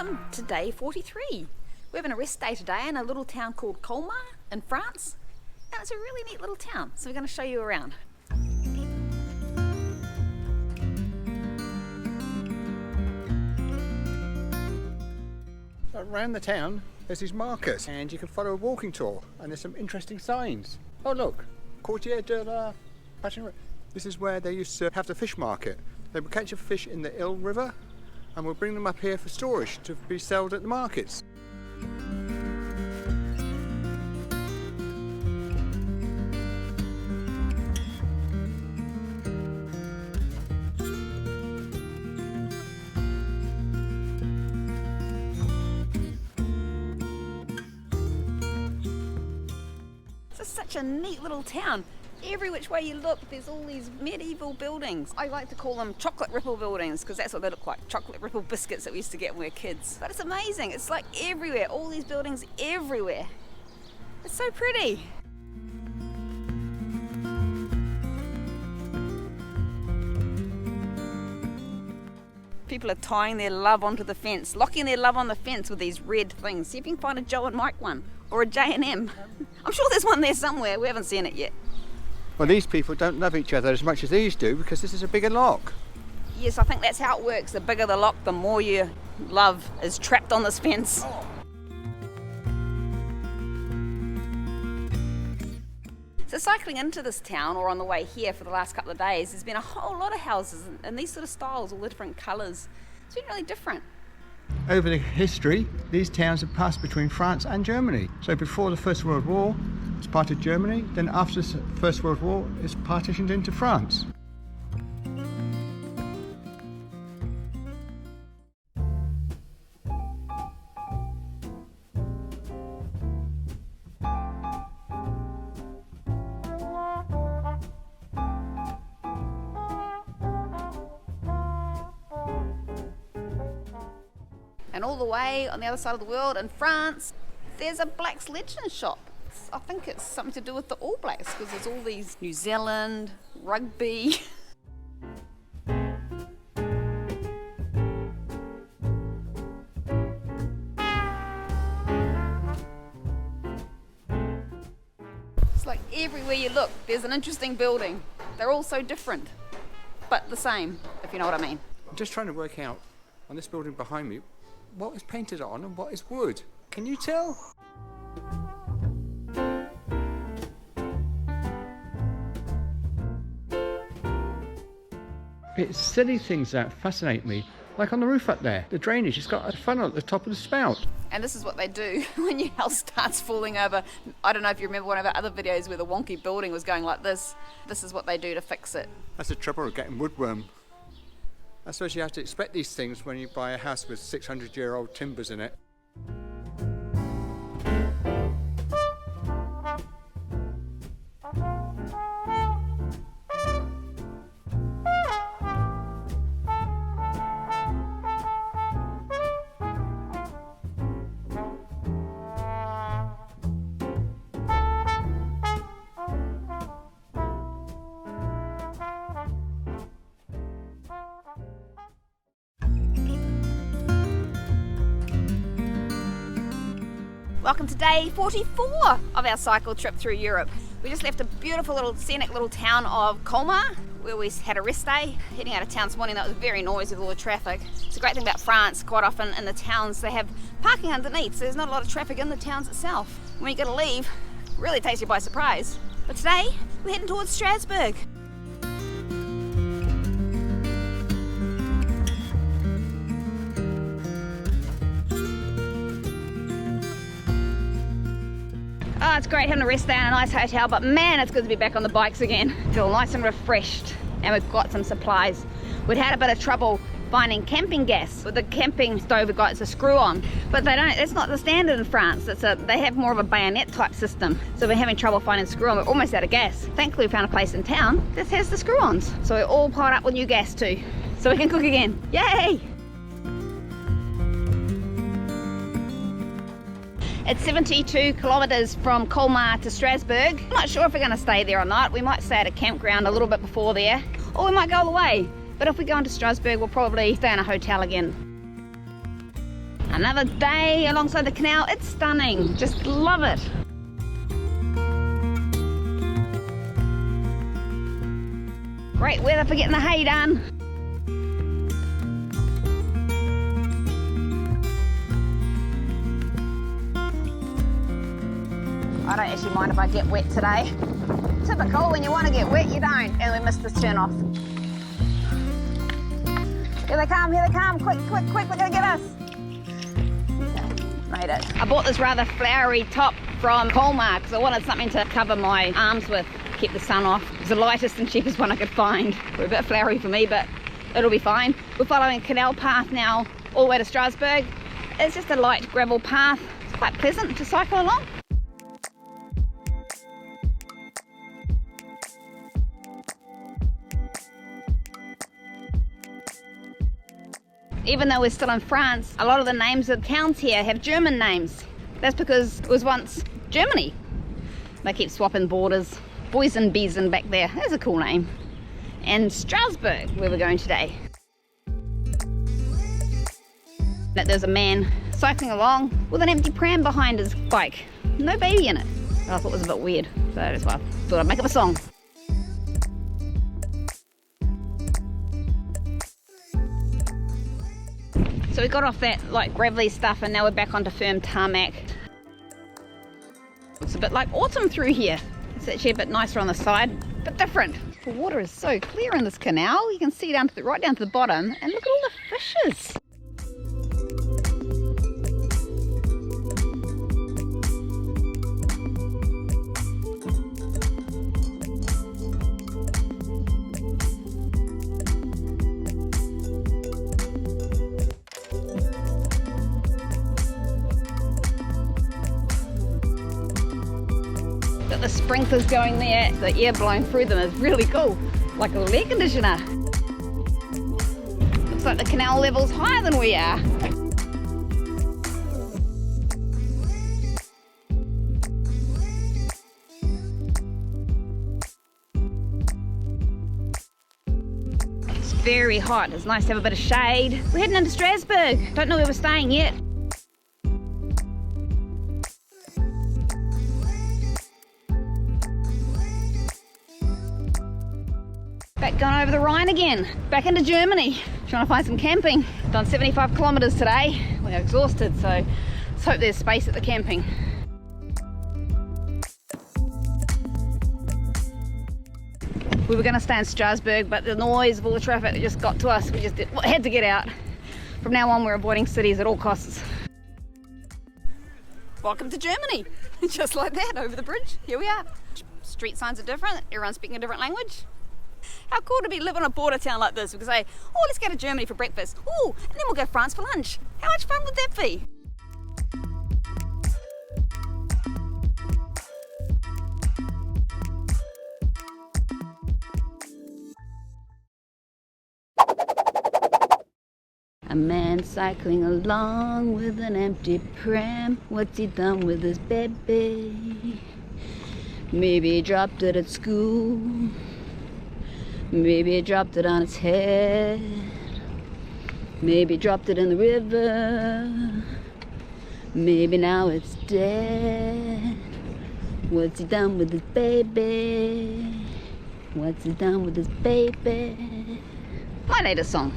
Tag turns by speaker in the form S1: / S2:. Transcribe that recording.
S1: welcome to day 43. We're having a rest day today in a little town called Colmar in France, and it's a really neat little town, so we're going to show you around.
S2: Around the town there's these markers and you can follow a walking tour, and there's some interesting signs. Oh look, Quartier de la Patrie. This is where they used to have the fish market. They would catch a fish in the Ill River and we'll bring them up here for storage to be sold at the markets.
S1: This is such a neat little town. Every which way you look, there's all these medieval buildings. I like to call them chocolate ripple buildings because that's what they look like, chocolate ripple biscuits that we used to get when we were kids. But it's amazing, it's like everywhere, all these buildings everywhere. It's so pretty. People are tying their love onto the fence, locking their love on the fence with these red things. See if you can find a Joe and Mike one, or a J&M. I'm sure there's one there somewhere, we haven't seen it yet.
S2: Well, these people don't love each other as much as these do because this is a bigger lock.
S1: Yes, I think that's how it works. The bigger the lock, the more your love is trapped on this fence. So cycling into this town, or on the way here for the last couple of days, there's been a whole lot of houses in these sort of styles, all the different colours. It's been really different.
S2: Over the history, these towns have passed between France and Germany. So before the First World War, it's part of Germany. Then after the First World War, it's partitioned into France.
S1: And all the way on the other side of the world in France, there's a Blacks Legends shop. I think it's something to do with the All Blacks because there's all these New Zealand, rugby. It's like everywhere you look, there's an interesting building. They're all so different, but the same, if you know what I mean.
S2: I'm just trying to work out on this building behind me what is painted on and what is wood. Can you tell? It's silly things that fascinate me, like on the roof up there, the drainage, it's got a funnel at the top of the spout.
S1: And this is what they do when your house starts falling over. I don't know if you remember one of our other videos where the wonky building was going like this. This is what they do to fix it.
S2: That's the trouble with getting woodworm. I suppose you have to expect these things when you buy a house with 600-year-old timbers in it.
S1: Welcome to day 44 of our cycle trip through Europe. We just left a beautiful little scenic little town of Colmar where we had a rest day. Heading out of town this morning, that was very noisy with all the traffic. It's a great thing about France, quite often in the towns they have parking underneath, so there's not a lot of traffic in the towns itself. When you got to leave, it really takes you by surprise. But today, we're heading towards Strasbourg. Oh, it's great having a rest day in a nice hotel, but man, it's good to be back on the bikes again. Feel nice and refreshed, and we've got some supplies. We'd had a bit of trouble finding camping gas. With the camping stove we've got, it's a screw-on, but it's not the standard in France. They have more of a bayonet type system, so we're having trouble finding screw-on. We're almost out of gas. Thankfully we found a place in town that has the screw-ons, so we're all piled up with new gas too, so we can cook again. Yay! It's 72 kilometres from Colmar to Strasbourg. I'm not sure if we're going to stay there or not. We might stay at a campground a little bit before there, or we might go all the way. But if we go into Strasbourg, we'll probably stay in a hotel again. Another day alongside the canal. It's stunning. Just love it. Great weather for getting the hay done. I don't actually mind if I get wet today. Typical, when you want to get wet, you don't. And we missed this turn off. Here they come, quick, quick, quick, they're gonna get us. Made it. I bought this rather flowery top from Colmar because I wanted something to cover my arms with, keep the sun off. It was the lightest and cheapest one I could find. We're a bit flowery for me, but it'll be fine. We're following a canal path now all the way to Strasbourg. It's just a light gravel path. It's quite pleasant to cycle along. Even though we're still in France, a lot of the names of towns here have German names. That's because it was once Germany. They keep swapping borders. Boysenbiesen back there, that's a cool name. And Strasbourg, where we're going today. There's a man cycling along with an empty pram behind his bike. No baby in it. I thought it was a bit weird, so that's why I thought I'd make up a song. So we got off that like gravelly stuff and now we're back onto firm tarmac. Looks a bit like autumn through here. It's actually a bit nicer on the side, but different. The water is so clear in this canal. You can see down to the, right down to the bottom, and look at all the fishes. Got the sprinklers going there, the air blowing through them is really cool, like a little air conditioner. Looks like the canal level's higher than we are. It's very hot, it's nice to have a bit of shade. We're heading into Strasbourg, don't know where we're staying yet. Back going over the Rhine again, back into Germany, trying to find some camping. Done 75 kilometres today, we're exhausted, so let's hope there's space at the camping. We were going to stay in Strasbourg, but the noise of all the traffic just got to us. We just had to get out. From now on, we're avoiding cities at all costs. Welcome to Germany. Just like that, over the bridge, here we are. Street signs are different, everyone's speaking a different language. How cool to be live in a border town like this. We can say, oh, let's go to Germany for breakfast. Oh, and then we'll go to France for lunch. How much fun would that be? A man cycling along with an empty pram. What's he done with his baby? Maybe he dropped it at school. Maybe he dropped it on his head. Maybe he dropped it in the river. Maybe now it's dead. What's he done with his baby? What's he done with his baby? My latest song.